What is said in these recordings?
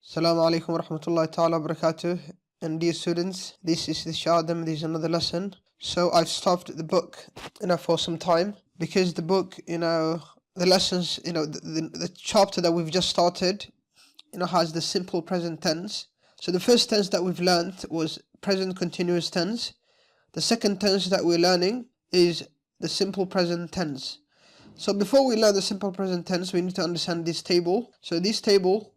Assalamu alaikum warahmatullahi ta'ala wabarakatuh. And dear students, this is the Shadam, this is another lesson. So I've stopped the book, for some time because the book, the lessons, the chapter that we've just started, has the simple present tense. So the first tense that we've learned was present continuous tense. The second tense that we're learning is the simple present tense. So before we learn the simple present tense, we need to understand this table. So this table,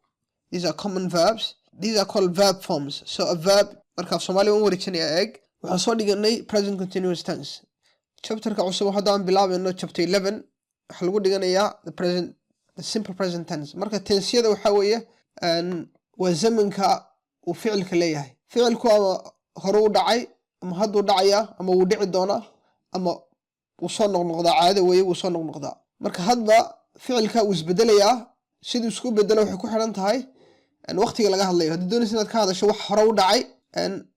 these are common verbs. These are called verb forms. So a verb, marka af Soomaali waan wareegsanaya eeg. Waxaan soo dhiganay present continuous tense. Chapterka cusub haddaan bilaabeyno chapter 11 waxa lagu dhiganayaa the simple present tense. Marka tensiyada waxa weeye waa zamanka uu ficilka leeyahay. Ficilku ama hore u dhacay ama hadduu dhacaya ama wuu dhici doonaa ama wuu soo noqnoqdaa caado weeye wuu soo noqnoqdaa. Marka hadba ficilka wuu isbedelayaa siduu isku bedelo waxay ku xiran tahay waqtiga laga hadlayo. Haddii doonaysid inaad ka hadasho wax hore u dhacay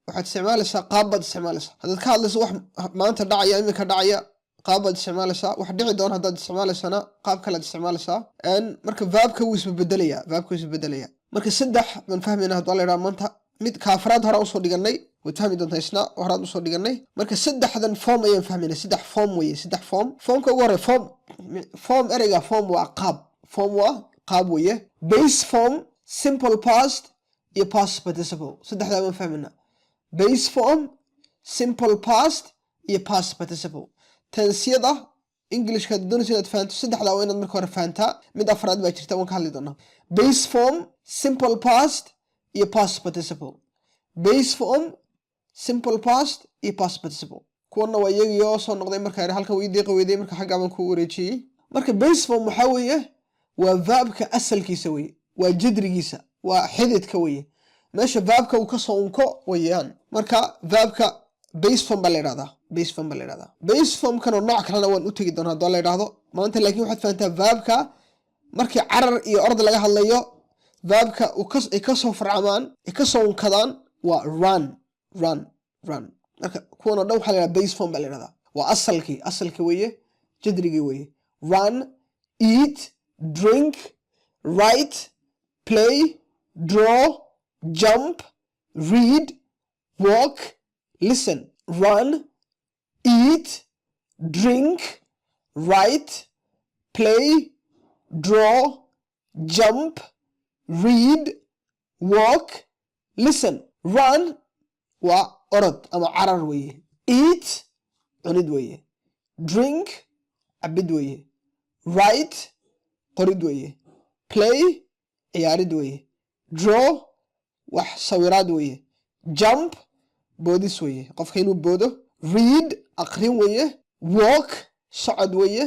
waxaad isticmaalaysaa qaab baad isticmaalaysaa. Haddaad ka hadlayso wax maanta dhacaya iminka dhacaya qaab baad isticmaalaysaa. wax dhici doona haddaad isticmaalaysana qaab kale aad isticmaalaysaa. Marka verbka wuu isbedelayaa. Marka saddex baan fahmaynaa haddii la yiraahdo maanta mid ka afraad hore usoo dhiganay waad fahmi doontaa isna horaad usoo dhiganay. Marka saddexdan form ayaan fahmaynaa. saddex form weeye. Formka ugu hore form ereyga form waa qaab. Form waa qaab weeye. Base form, simple past iyo past participle. saddexdaa baan fahmaynaa. Base form, simple past iyo past participle. Tensiyada Englishka haddii doonaysid inaad fahanto saddexdaa waa inaad marka hore fahantaa. Mid afraad baa jirta waan ka hadli doonaa. Base form, simple past iyo past participle. Base form, simple past iyo past participle. Kuwana waa iyagii oo soo noqday marka halkan way deeqa weeday marka xagga baan ku wareejiyay. Marka base form waxa weeye waa verbka asalkiisa weeye. waa jadrigiisa waa xididka weeye. meesha verbka uu ka soo unko weeyaan. marka verbka base form baa la yiraahdaa. base form kan oo nooc kalena waan u tagi doonaa haddii la yiraahdo maanta. laakiin waxaad fahantaa verbka markii carar iyo ord laga hadlayo verbka ay ka soo farcamaan ay ka soo unkadaan waa run. marka kuwan oo dhan waxaa la yiraahdaa base form baa la yiraahdaa. waa asalki weeye jadrigii weeye. run, eat, drink, write, play, draw, jump, read, walk, listen. Run, eat, drink, write, play, draw, jump, read, walk, listen. Run waa orod ama carar weeye. Eat cunid weeye. Drink cabid weeye. Write qorid weeye. Play ciyaarid weeye. Draw wax sawiraad weeye. Jump boodis weeye qofka inuu boodo. Read aqrin weeye. Walk socod weeye.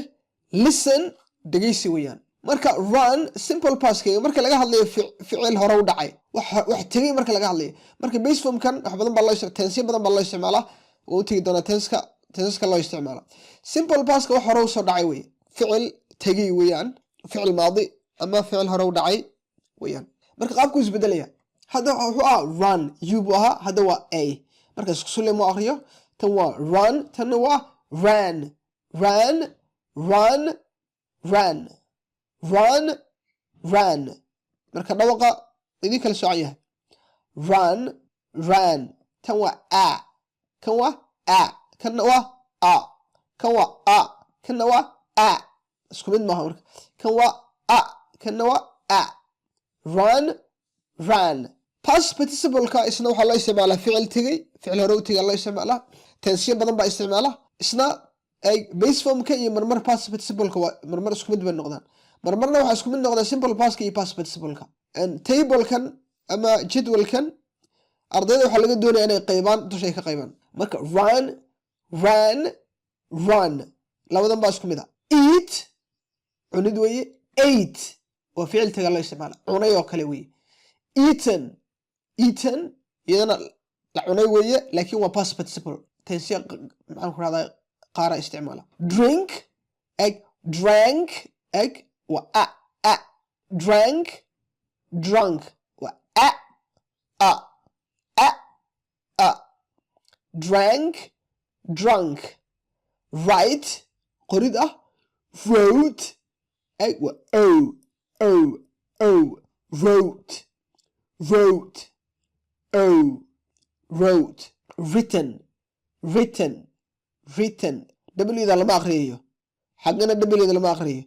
Listen dhegeysi weeyaan. marka run simple past marka laga hadlayo ficil hore u dhacay wax tagay marka laga hadlayo. marka base form kan wax badan baa loo isticmaalaa. tense badan baa loo isticmaalaa. oo tagi doona tense loo isticmaalaa. simple past wax hore u soo dhacay weeye. ficil tagay weeyaan. ficil maadi ama ficil hore u dhacay weeyaan. marka qaabku isbedelaya. hadda wuxuu run you buu ahaa hadda waa a. marka isku soo leemo akhriyo tan waa run tan waa ran. marka dhawaqa idin kala soocan yahay. run tan waa a kan waa a kan waa a kan waa a kan waa a isku mid maaha. marka kan waa a kan waa a. run past participle-ka isna waxaa loo isticmaalaa ficil tegay ficil hore u tegay loo isticmaalaa. tensiyo badan baa isticmaala. isna base form-ka iyo marmar past participle-ka waa marmar isku mid bay noqdaan. marmarna waxaa isku mid noqdaa simple past-ka iyo past participle-ka. table-kan ama jadwalkan ardayda waxaa laga doonaya inay qaybaan dushay ka qaybaan. marka run labadan baa isku mid ah. eat cunid weeye. ate waa ficil taga loo isticmaala. cunay oo kale weeye. eaten iyadana la cunay weeye laakiin waa past participle. tensiya maxaan ku rahdaa qaara isticmaala. drink drank waa a. drank drunk waa a. drank drunk. write qorid ah. wrote waa o. wrote wrote, wrote, written, written, written. W da lama akhriyo xagana W da lama akhriyo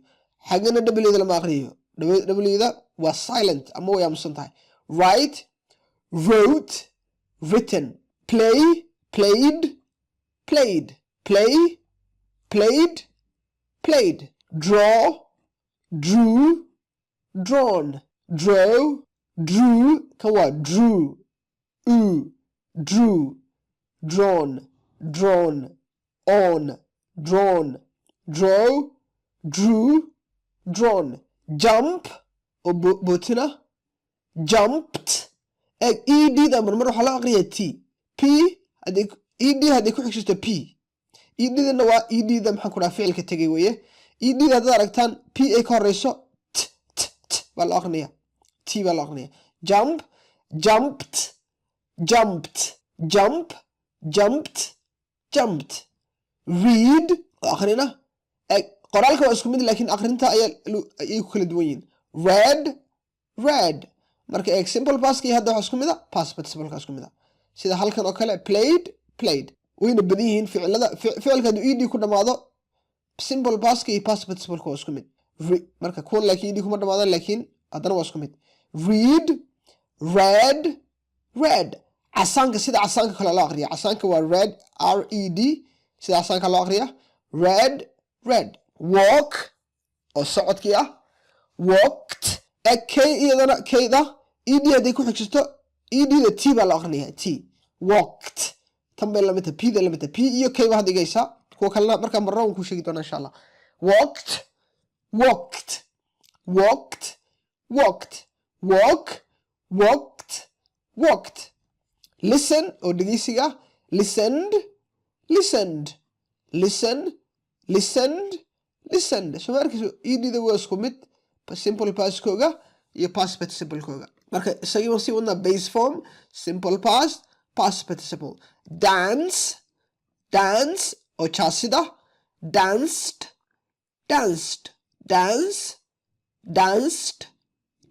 xagana W da lama akhriyo W da waa silent ama way aamusan tahay. Write, wrote, written. Play, played, played. Play, played, played. Draw, drew, drawn. Draw, drew, kan waa drew, drew, drawn, drawn, on, drawn, draw, drew, drawn. Jump oo bootina, jumped. ed da marmar waxaa la aqriya t. P ed haddii ku xigsato p. ed dana waa ed da maxaan ku dhaha ficilka tegay weeye. ed da haddaad aragtaan p ay ka horeyso t baa la aqrinaya, t baa la aqrinaya. Jump, jumped, jumped, jump, jumped, jumped. Read waa aqrina. qoraalka waa isku mid laakiin aqrinta ayay ku kala duwan yihiin. Read, read. marka simple past iyo hadda waxa isku mid ah past participle ka isku mid ah. sida halkan oo kale played, played. wayna badan yihiin ficilada. ficilka hadduu ed ku dhamaado simple past iyo past participle waa isku mid. marka kuwan laakiin ed kuma dhamaadaan laakiin haddana waa isku mid. Read, read, read. casaanka sida casaanka kale loo aqriya. casaanka waa red, red. sida casaanka loo aqriya red, red. Walk oo socodkii ah, walked. k iyadana kayda ed hadday ku xigsato ed da t baa loo aqrinaya, t. Walked tan bay lamid tahay, p da lamid tahay. p iyo k ba hadda igaysaa. kuwa kalena markaan marna waan ku sheegi doonaa insha allah. Walked, walked, walked, walked. Walk, walked, walked. Listen oo dhegeysiga, listened, listened, listen, listened, listened. soo markayso ed da waa isku mid simple past kooga iyo past participle kooga. marka isagii waan sii wadnaa. Base form, simple past, past participle. Dance, dance oo jaasida, danced, danced, dance, danced,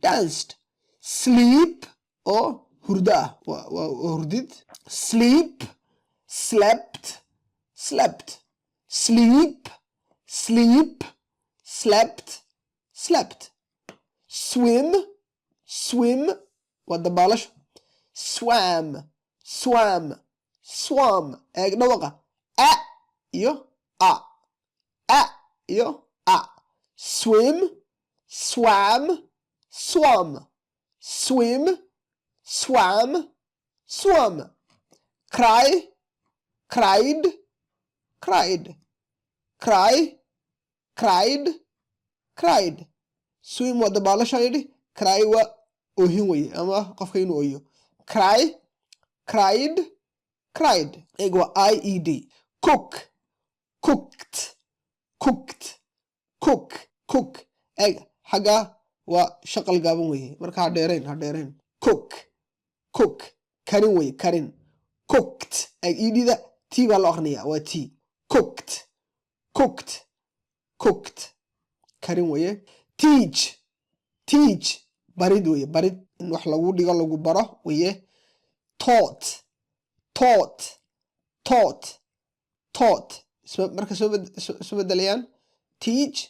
danced. Sleep oo hurda waa hurdid. Sleep, slept, slept. Sleep, sleep, slept, slept. Swim, swim waa dabaalasho. Swam, swam, swam. eeg dhawaqa a iyo a, a iyo a. Swim, swam, swam. Swim, swam, swam. Cry, cried, cried. Cry, cried, cried. Swim waa dabaalasha yidhi. Cry waa oohin weye ama qofka inuu ooyo. Cry, cried, cried. eeg waa ied. Cook, cooked, cooked, cook, cook. eeg xagga waa shaqal gaaban weye marka ha dheerayn. Cook, cook. karin weye karin. Cooked. eeg edida t baa loo aqrinayaa waa t. Cooked, cooked, cooked. karin weye. Teach, teach. barid weye barid in wax lagu dhigo lagu baro weye. Taught, taught, taught, taught. marka soo bedelayaan teach,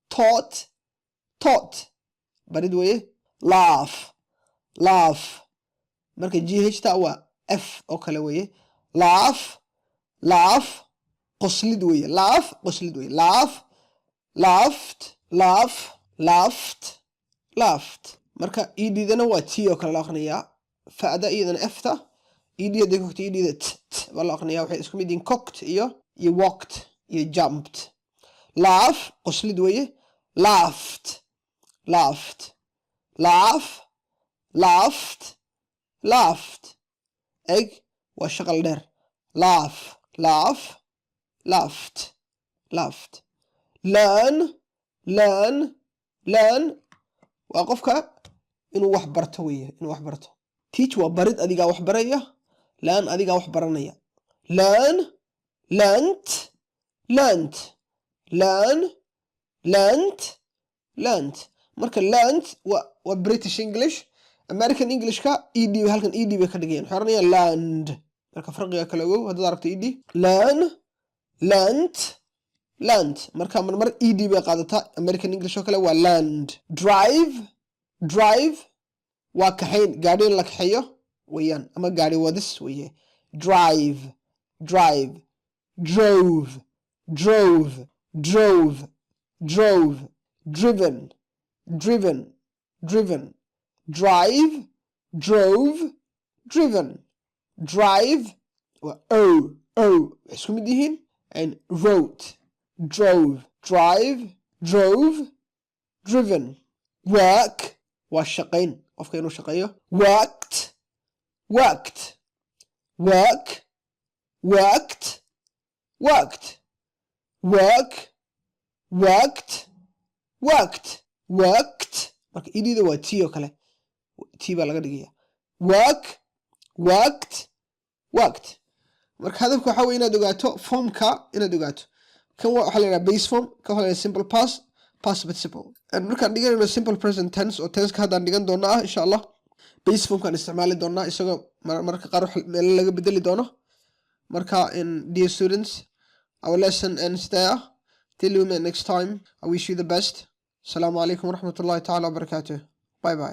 taught, taught. barid weye. Laugh, laugh. marka gh ta waa f oo kale weye. Laugh, laugh. qoslid weye. Laugh, qoslid weye. Laugh, laughed, laugh, laughed, laughed. marka edidana waa t oo kale loo aqrinayaa. fa'da iyadana f-ta. ed hadday ku xigto edida t baa loo aqrinayaa. waxay isku mid yihiin cocked iyo walked iyo jumped. Laugh, qoslid weye. Laughed, laughed. Laugh, laughed, laughed. eeg waa shaqal dheer. Laugh, laugh, laughed, laughed. Learn, learn, learn. waa qofka inuu wax barto weye, inuu wax barto. Teach waa barid, adigaa wax baraya. Learn adigaa wax baranaya. Learn, learnt, learnt. Learn, learnt, learnt. marka learnt waa British English. American English ka ed halkan ed bay ka dhigeen xornaya land marka farqiga kala ogow haddaad aragto ed learn learnt land marka mar ed bay qaadataa American English oo kale waa land drive drive waa kaxayn gaadhi la kaxeeyo weeyaan ama gaadhi wadis weeye drive drive drove drove drove drove driven driven driven drive drove driven drive isku mid yihiin and wrote drove drive drove driven work waa shaqayn qofka inuu shaqeeyo worked worked work worked worked work worked worked worked marka idida waa t oo kale t baa laga dhigaya work worked worked marka hadafka waxa weeye inaad ogaato formka inaad ogaato kan waxa la yiraahdaa base form kan waxa la yiraahdaa simple past past participle and markaan dhiganayno simple present tense oo tense ka hadaan dhigan doonaa insha Allah base form kan isticmaali doonaa isagoo marka qaar meel laga bedeli doono marka in dear students our lesson ends there till we meet next time I wish you the best assalamu alaikum warahmatullahi ta'ala wabarakatuh bye bye